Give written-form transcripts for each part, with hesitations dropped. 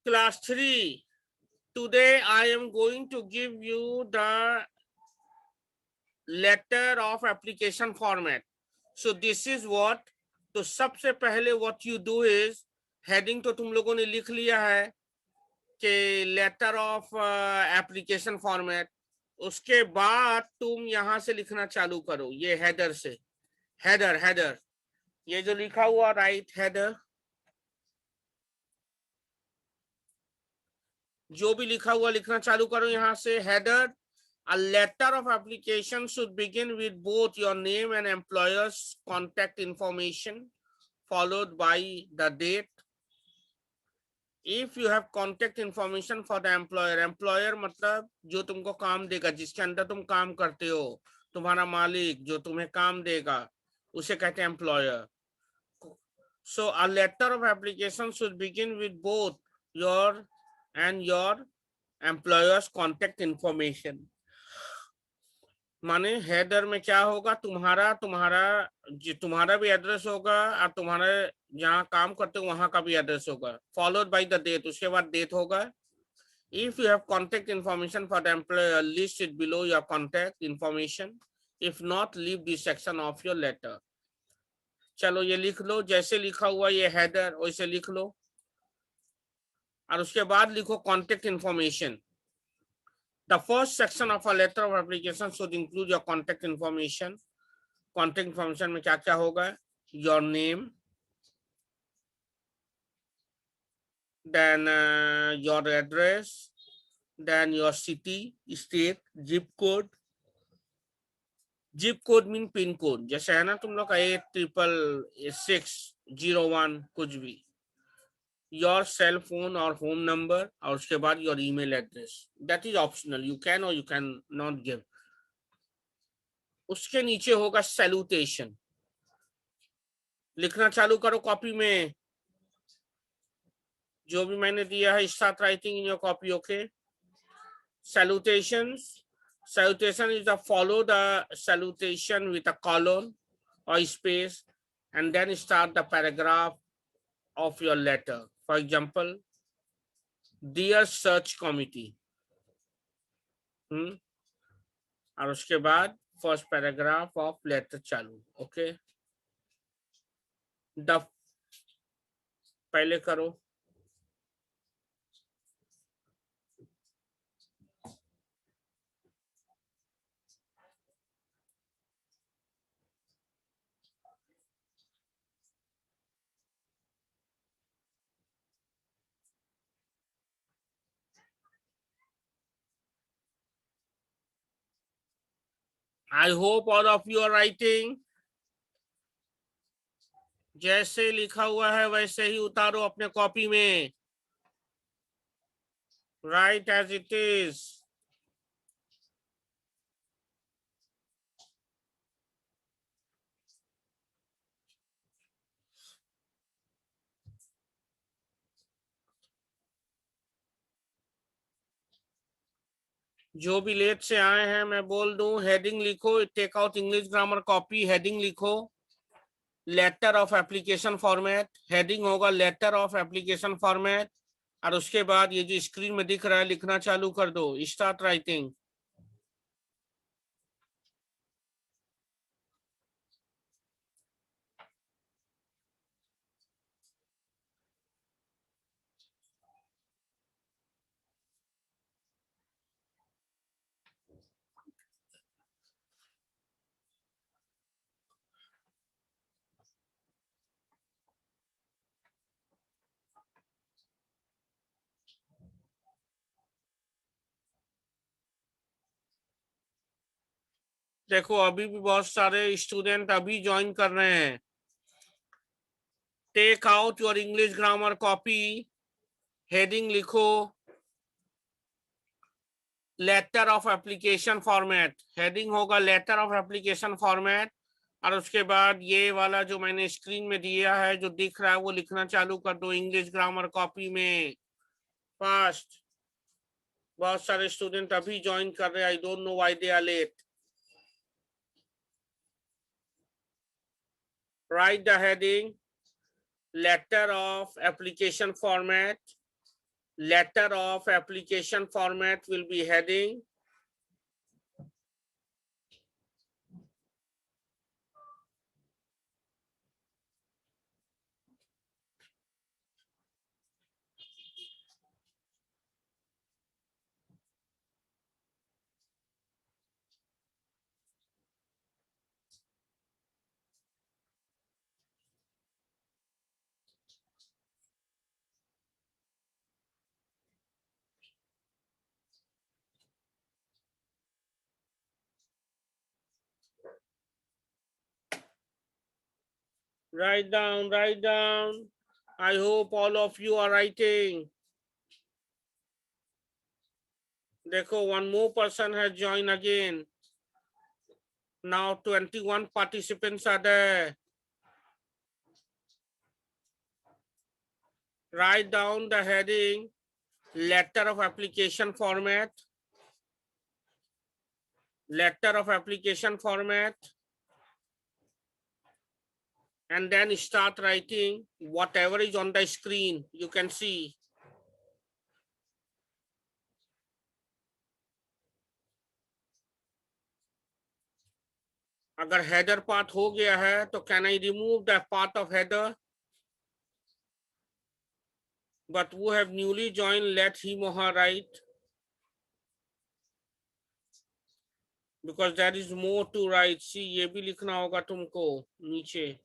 Class 3. Today I am going to give you the letter of application format. So this is what. तो सबसे पहले what you do is heading तो तुम लोगों ने लिख लिया है कि लेटर ऑफ एप्लीकेशन फॉर्मेट. उसके बाद तुम यहां से लिखना चालू करो ये हेडर से. हेडर हेडर ये जो लिखा हुआ राइट हेडर, जो भी लिखा हुआ लिखना चालू करो यहां से header. A letter of application should begin with both your name and employer's contact information followed by the date. If you have contact information for the employer, employer मतलब जो तुमको काम देगा, जिसके अंदर तुम काम करते हो, तुम्हारा मालिक जो तुम्हें काम देगा, उसे कहते हैं employer. So a letter of application should begin with both your and your employer's contact information. माने हेडर में क्या होगा, तुम्हारा तुम्हारा भी एड्रेस होगा और तुम्हारे जहाँ काम करते हो वहां का भी एड्रेस होगा. फॉलोड बाय द डेट, उसके बाद डेट होगा. If you have contact information for the employer, list it below your contact information. If not, leave this section of your letter. चलो ये लिख लो, जैसे लिखा हुआ ये हेडर वैसे लिख लो और उसके बाद लिखो contact information. The first section of a letter of application should include your contact information. Contact information में क्या क्या होगा? Your name, then your address, then your city, state, zip code. Zip code mean pin code. जैसे है ना तुम लोग का 86601 कुछ भी. Your cell phone or home number और उसके बाद your email address. That is optional. You can or you can not give. उसके नीचे होगा सैल्यूटेशन. लिखना चालू करो कॉपी में, जो भी मैंने दिया है. Start writing in your copy. Okay. Salutations. Salutation is the follow the salutation with a colon or space and then start the paragraph of your letter. For example, dear search committee. और उसके बाद first paragraph of letter चालू. Okay. The पहले करो. I hope all of you are writing. जैसे लिखा हुआ है वैसे ही उतारो अपने कॉपी में. Write as it is. जो भी लेट से आए हैं मैं बोल दूं, हेडिंग लिखो. Take out English grammar copy. Heading लिखो letter of application format. Heading होगा लेटर ऑफ एप्लीकेशन फॉर्मेट और उसके बाद ये जो स्क्रीन में दिख रहा है लिखना चालू कर दो. Start writing. देखो अभी भी बहुत सारे स्टूडेंट अभी ज्वाइन कर रहे हैं. Take out your English grammar copy. Heading लिखो letter of application format. Heading होगा लेटर ऑफ एप्लीकेशन फॉर्मेट और उसके बाद ये वाला जो मैंने स्क्रीन में दिया है जो दिख रहा है वो लिखना चालू कर दो इंग्लिश ग्रामर कॉपी में. फास्ट. बहुत सारे स्टूडेंट अभी ज्वाइन कर रहे हैं. I don't know why they are late. Write the heading letter of application format Letter of application format will be heading. Write down, write down. I hope all of you are writing. Dekho, one more person has joined again. Now 21 participants are there. Write down the heading, letter of application format. Letter of application format. And then start writing whatever is on the screen. You can see. अगर header part हो गया है तो can I remove the part of header? But who have newly joined, let him or her write. Because there is more to write. See, ये भी लिखना होगा तुमको नीचे.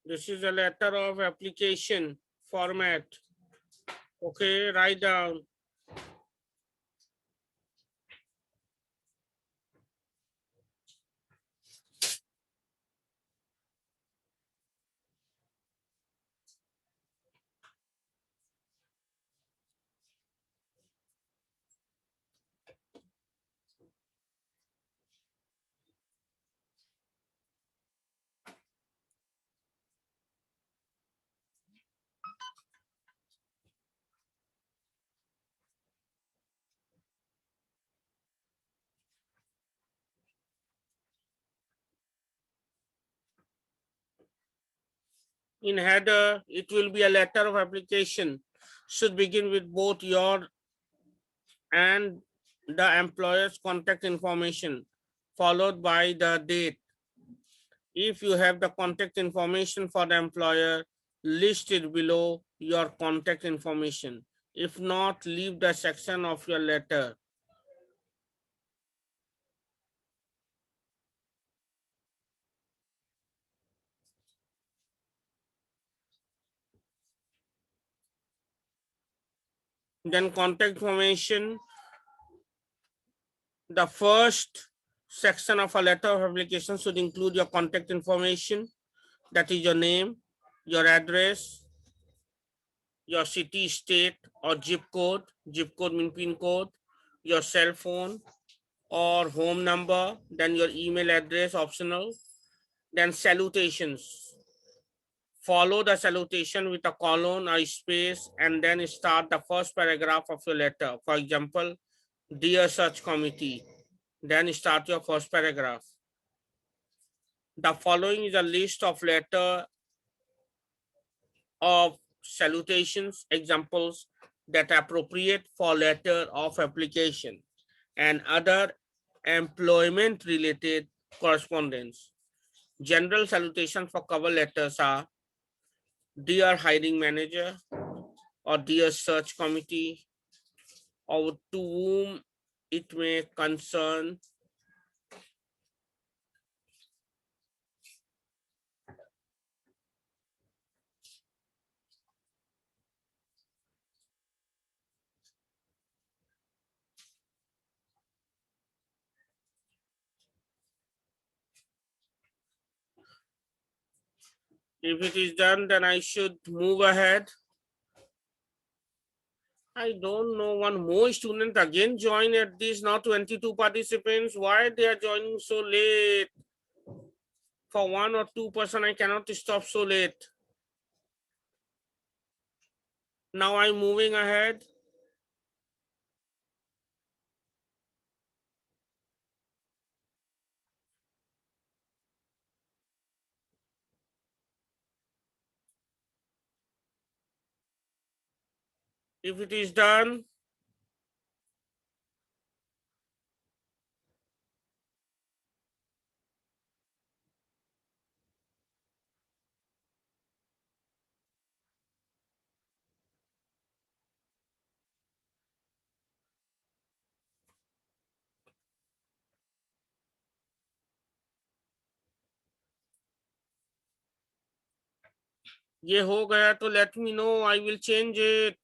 This is a letter of application format. Okay, write down. In header, it will be a letter of application. Should begin with both your and the employer's contact information, followed by the date. If you have the contact information for the employer, list it below your contact information. If not, leave the section of your letter. Then contact information, the first section of a letter of application should include your contact information, that is your name, your address, your city, state or zip code means pin code, your cell phone or home number, then your email address optional, then salutations. Follow the salutation with a colon or space and then start the first paragraph of your letter. For example, dear search committee, then start your first paragraph. The following is a list of letter of salutations, examples that are appropriate for letter of application and other employment related correspondence. General salutations for cover letters are dear hiring manager or dear search committee or to whom it may concern. If it is done, then I should move ahead. I don't know, one more student again joined at this, now 22 participants. Why they are joining so late? For 1 or 2%, I cannot stop so late. Now I'm moving ahead. If it is done, ये हो गया तो let me know, I will change it.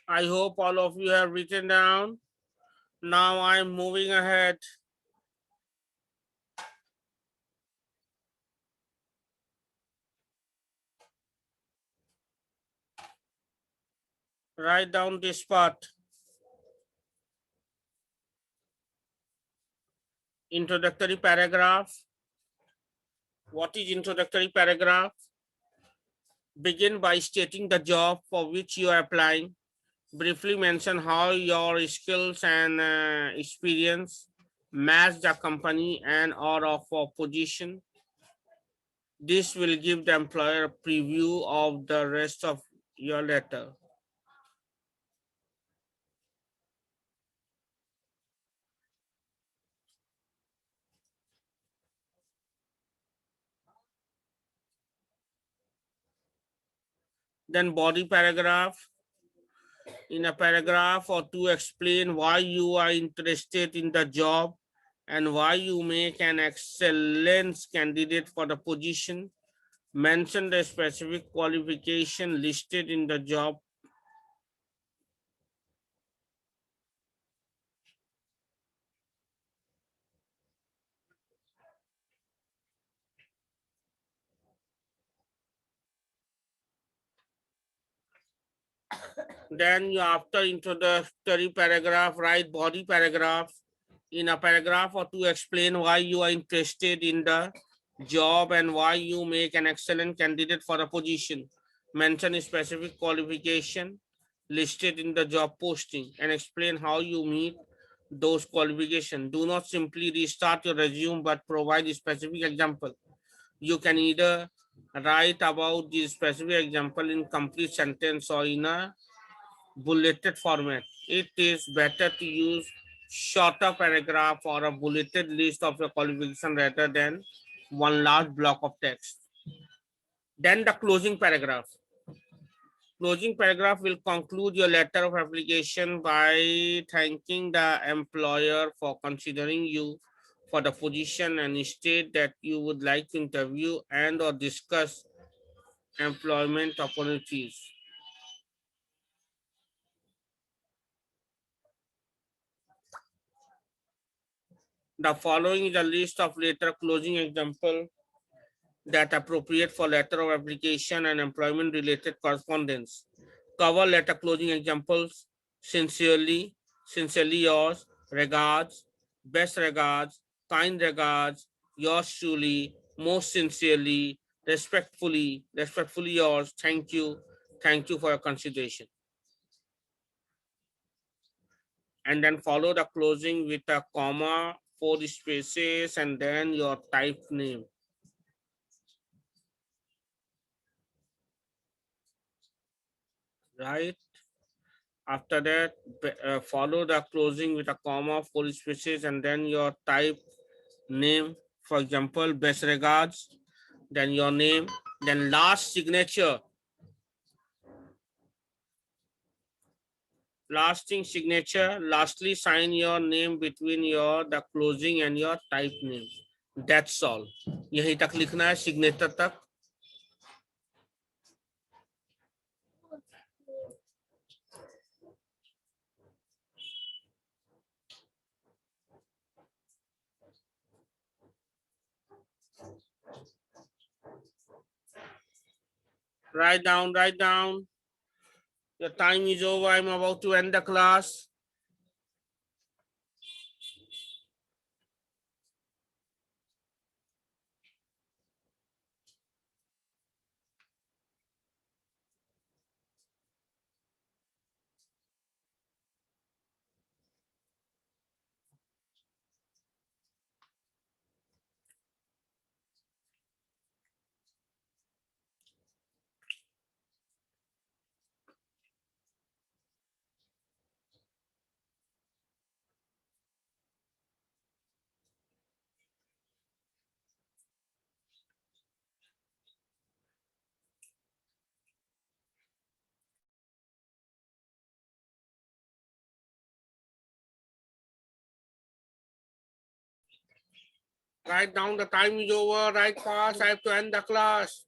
I hope all of you have written down. Now I'm moving ahead. Write down this part. Introductory paragraph. What is introductory paragraph? Begin by stating the job for which you are applying. Briefly mention how your skills and experience match the company and or of a position. This will give the employer a preview of the rest of your letter. Then body paragraph. In a paragraph or two, explain why you are interested in the job and why you make an excellent candidate for the position. Mention the specific qualification listed in the job. Then you, after introductory paragraph, write body paragraph. In a paragraph or two, explain why you are interested in the job and why you make an excellent candidate for the position. Mention a specific qualification listed in the job posting and explain how you meet those qualifications. Do not simply restart your resume but provide a specific example. You can either write about the specific example in complete sentence or in a bulleted format. It is better to use shorter paragraph or a bulleted list of your qualification rather than one large block of text. Then the closing paragraph. Closing paragraph will conclude your letter of application by thanking the employer for considering you for the position and state that you would like to interview and or discuss employment opportunities. The following is a list of letter closing example that appropriate for letter of application and employment related correspondence. Cover letter closing examples: sincerely, sincerely yours, regards, best regards, kind regards, yours truly, most sincerely, respectfully, respectfully yours, thank you for your consideration. And then follow the closing with a comma, 4 spaces, and then your type name. Right? After that, follow the closing with a comma, full spaces, and then your type name. For example, best regards, then your name, then last signature. Lasting signature. Lastly, sign your name between your the closing and your type name. That's all. यहीं तक लिखना है signature तक. Write down, write down. Your time is over. I'm about to end the class. Write down, the time is over. Write fast. I have to end the class.